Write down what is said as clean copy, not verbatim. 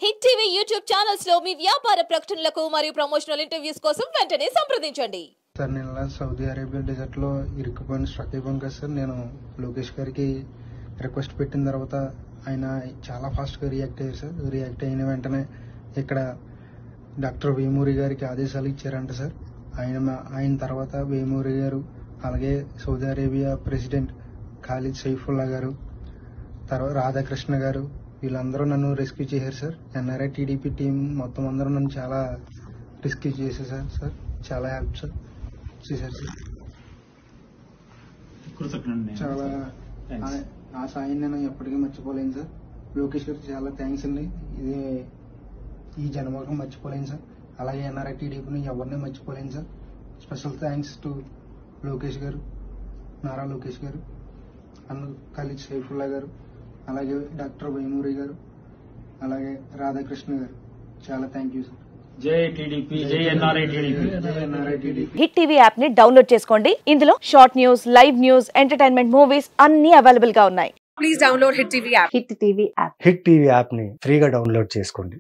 Hit TV YouTube channels లో మీ వ్యాపార ప్రకటనలకు మరియు ప్రమోషనల్ ఇంటర్వ్యూస్ కోసం వెంటనే సంప్రదించండి. సార్ నేను ఇలా సౌదీ అరేబియా డెజర్ట్ లో ఇరుక్కుపోయిన స్ట్రక్ అయిపోయాను కదా సార్. నేను లోకేష్ గారికి రిక్వెస్ట్ పెట్టిన తర్వాత ఆయన చాలా ఫాస్ట్ గా రియాక్ట్ అయ్యారు సార్. రియాక్ట్ అయిన వెంటనే ఇక్కడ డాక్టర్ వేమూరి గారికి ఆదేశాలు ఇచ్చారంట సార్. ఆయన తర్వాత వేమూరి గారు, అలాగే Saudi Arabia president Khalid Saifullah గారు, తర్వాత రాధాకృష్ణ గారు, వీళ్ళందరూ నన్ను రెస్క్యూ చేశారు సార్. ఎన్ఆర్ఐ టీడీపీ టీం మొత్తం అందరూ నన్ను చాలా రెస్క్యూ చేసేసారు సార్. చాలా హెల్ప్ సార్ చేశారు సార్. చాలా ఆ సాయం నేను ఎప్పటికీ మర్చిపోలేను సార్. లోకేష్ గారికి చాలా థ్యాంక్స్ అండి. ఇది ఈ జన్మకు మర్చిపోలేను సార్. అలాగే ఎన్ఆర్ఐ టీడీపీని ఎవరిని మర్చిపోలేను sir. Special thanks to Lokesh గారు, నారా లోకేష్ గారు, అండ్ ఖాలిద్ సైఫుల్లా గారు, అలాగే డాక్టర్ వేమూరి గారు, అలాగే రాధాకృష్ణ గారు. చాలా థ్యాంక్ యూ సార్. జై టీడీపీ, జై ఎన్ఆర్ఐ టీడీపీ, జై NRI TDP. Hit TV app ని డౌన్లోడ్ చేసుకోండి. ఇందులో short news, live news, entertainment movies అన్ని అవైలబుల్ గా ఉన్నాయి. Please download hit TV app. Hit TV app ని ఫ్రీగా డౌన్లోడ్ చేసుకోండి.